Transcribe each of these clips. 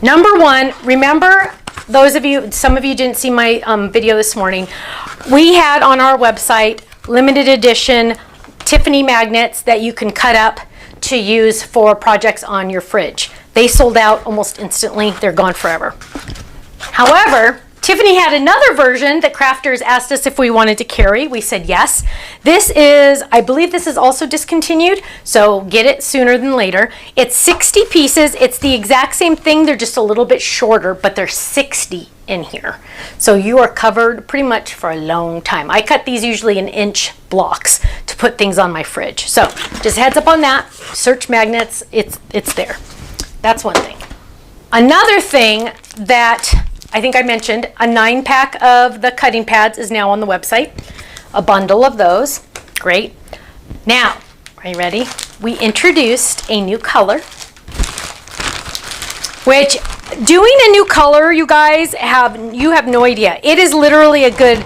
Number one, remember, those of you, some of you didn't see my video this morning. We had on our website limited edition Tiffany magnets that you can cut up to use for projects on your fridge. They sold out almost instantly. They're gone forever. However, Tiffany had another version that crafters asked us if we wanted to carry. We said yes. This is, I believe this is also discontinued, so get it sooner than later. It's 60 pieces. It's the exact same thing. They're just a little bit shorter, but there's 60 in here. So you are covered pretty much for a long time. I cut these usually in inch blocks to put things on my fridge. So just heads up on that. Search magnets. It's there. That's one thing. Another thing that I think I mentioned, a 9-pack of the cutting pads is now on the website. A bundle of those. Great. Now, are you ready? We introduced a new color, which doing a new color, you guys you have no idea. It is literally a good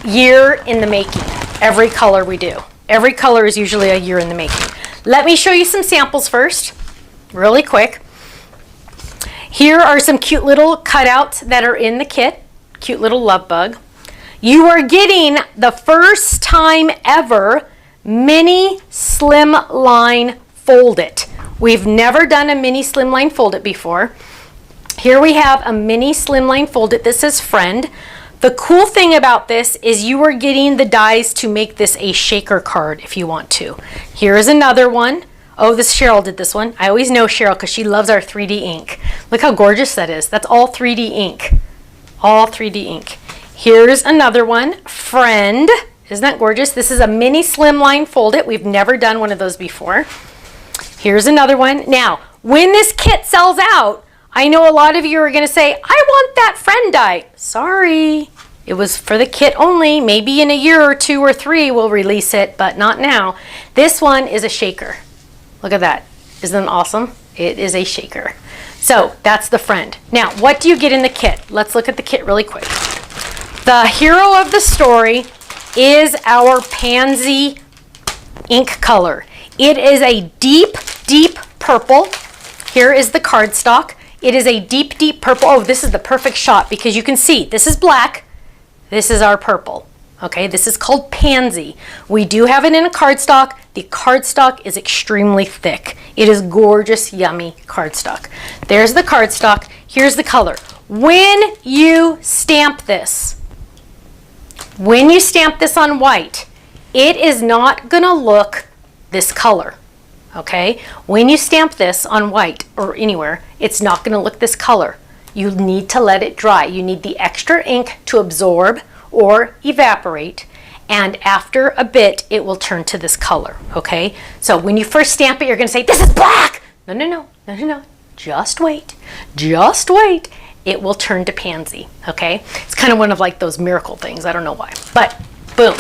year in the making. Every color we do. Every color is usually a year in the making. Let me show you some samples first, really quick. Here are some cute little cutouts that are in the kit. Cute little love bug. You are getting the first time ever mini slimline fold it. We've never done a mini slimline fold it before. Here we have a mini slimline fold it. This says friend. The cool thing about this is you are getting the dies to make this a shaker card if you want to. Here is another one. Oh, this Cheryl did this one. I always know Cheryl because she loves our 3D ink. Look how gorgeous that is. That's all 3D ink. All 3D ink. Here's another one. Friend. Isn't that gorgeous? This is a mini slimline fold it. We've never done one of those before. Here's another one. Now, when this kit sells out, I know a lot of you are going to say, I want that friend die. Sorry. It was for the kit only. Maybe in a year or 2 or 3 we'll release it, but not now. This one is a shaker. Look at that. Isn't that awesome? It is a shaker. So that's the friend. Now, what do you get in the kit? Let's look at the kit really quick. The hero of the story is our Pansy ink color. It is a deep, deep purple. Here is the cardstock. It is a deep, deep purple. Oh, this is the perfect shot because you can see this is black. This is our purple. Okay, this is called Pansy. We do have it in a cardstock. The cardstock is extremely thick. It is gorgeous, yummy cardstock. There's the cardstock. Here's the color. When you stamp this on white, it is not gonna look this color, okay? When you stamp this on white or anywhere, it's not gonna look this color. You need to let it dry. You need the extra ink to absorb or evaporate, and after a bit it will turn to this color. Okay, so when you first stamp it, you're gonna say this is black. No, just wait, it will turn to Pansy. Okay, it's kind of one of like those miracle things. I don't know why, but boom.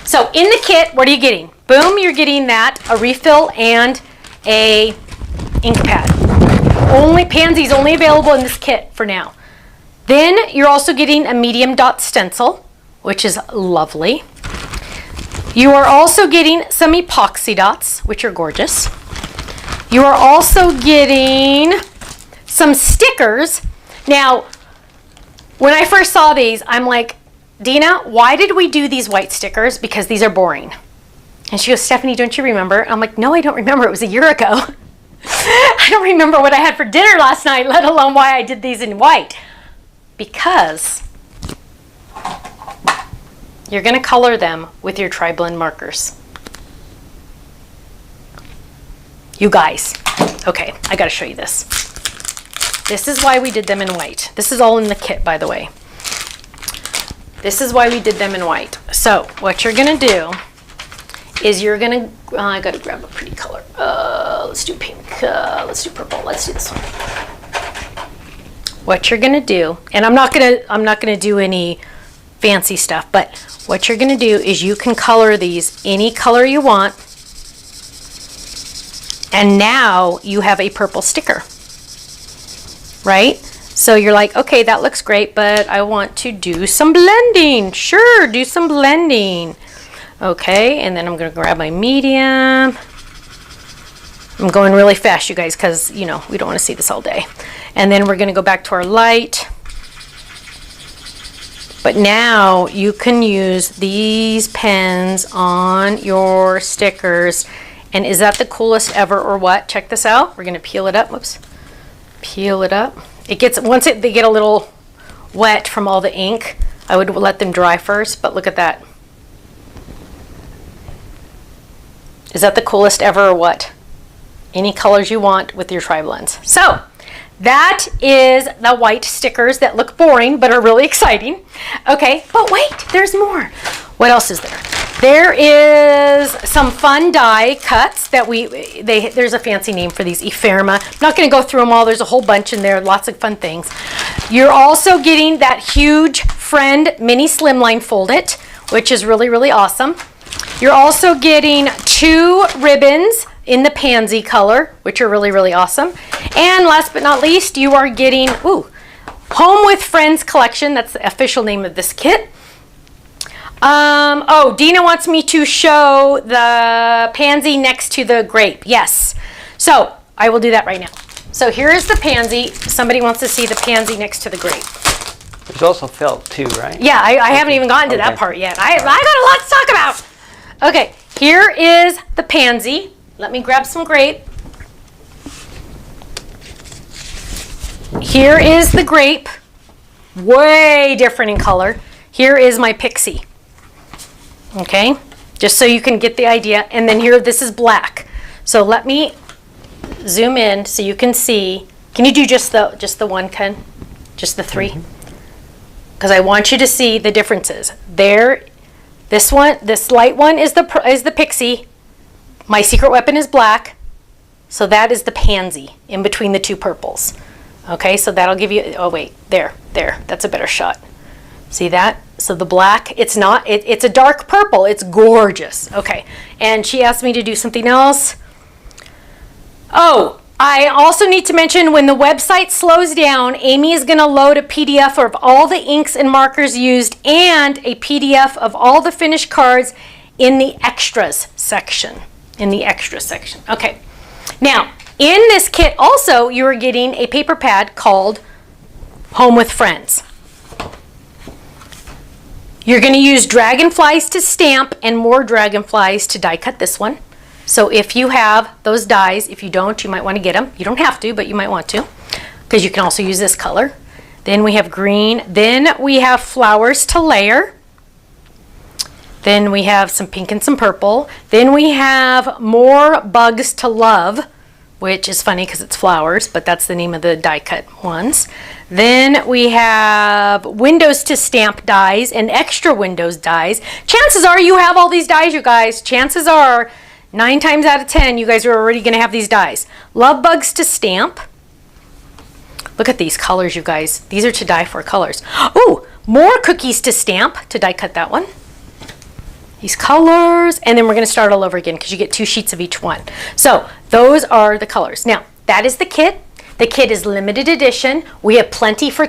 So in the kit, what are you getting? Boom, you're getting that, a refill and a ink pad. Only Pansy's only available in this kit for now. Then you're also getting a medium dot stencil, which is lovely. You are also getting some epoxy dots, which are gorgeous. You are also getting some stickers. Now, when I first saw these, I'm like, Dina, why did we do these white stickers? Because these are boring. And she goes, Stephanie, don't you remember? I'm like, no, I don't remember. It was a year ago. I don't remember what I had for dinner last night, let alone why I did these in white. Because you're going to color them with your tri-blend markers. You guys. Okay, I got to show you this. This is why we did them in white. This is all in the kit, by the way. This is why we did them in white. So what you're going to do is you're going to, I got to grab a pretty color. Let's do pink. Let's do purple. Let's do this one. What you're going to do, and I'm not going to do any fancy stuff, but what you're going to do is you can color these any color you want, and now you have a purple sticker, right? So you're like, okay, that looks great, but I want to do some blending. Sure, do some blending. Okay, and then I'm going to grab my medium I'm going really fast, you guys, because, you know, we don't want to see this all day. And then we're going to go back to our light. But now you can use these pens on your stickers. And is that the coolest ever or what? Check this out. We're going to peel it up. Whoops. Peel it up. It gets, once they get a little wet from all the ink, I would let them dry first, but look at that. Is that the coolest ever or what? Any colors you want with your tri-blends. So that is the white stickers that look boring but are really exciting. Okay, but wait, there's more. What else is there? There is some fun die cuts that there's a fancy name for these, ephemerina. I'm not going to go through them all. There's a whole bunch in there, lots of fun things. You're also getting that huge Friend mini slimline fold it, which is really, really awesome. You're also getting 2 ribbons in the pansy color, which are really, really awesome. And last but not least, you are getting, Home with Friends collection. That's the official name of this kit. Dina wants me to show the pansy next to the grape. Yes. So I will do that right now. So here is the pansy. Somebody wants to see the pansy next to the grape. There's also felt too, right? Yeah, I haven't even gotten to that part yet. I got a lot to talk about. Okay, here is the pansy. Let me grab some grape. Here is the grape. Way different in color. Here is my pixie. Okay, just so you can get the idea. And then here, this is black. So let me zoom in so you can see. Can you do just the one, Ken? Just the 3? Because I want you to see the differences. There, this light one is the pixie. My secret weapon is black. So that is the pansy in between the 2 purples. Okay, so that'll give you, oh wait, there, that's a better shot. See that? So the black, it's a dark purple. It's gorgeous. Okay, and she asked me to do something else. Oh, I also need to mention when the website slows down, Amy is going to load a PDF of all the inks and markers used and a PDF of all the finished cards in the extras section. Okay. Now, in this kit also, you are getting a paper pad called Home with Friends. You're going to use dragonflies to stamp and more dragonflies to die cut this one. So if you have those dies, if you don't, you might want to get them. You don't have to, but you might want to, because you can also use this color. Then we have green. Then we have flowers to layer. Then we have some pink and some purple. Then we have more bugs to love, which is funny because it's flowers, but that's the name of the die cut ones. Then we have windows to stamp dies and extra windows dies. Chances are you have all these dies, you guys. Chances are 9 times out of 10, you guys are already going to have these dies. Love bugs to stamp. Look at these colors, you guys. These are to die for colors. Ooh, more cookies to stamp, to die cut that one. These colors, and then we're going to start all over again because you get 2 sheets of each one. So those are the colors. Now, that is the kit. The kit is limited edition. We have plenty for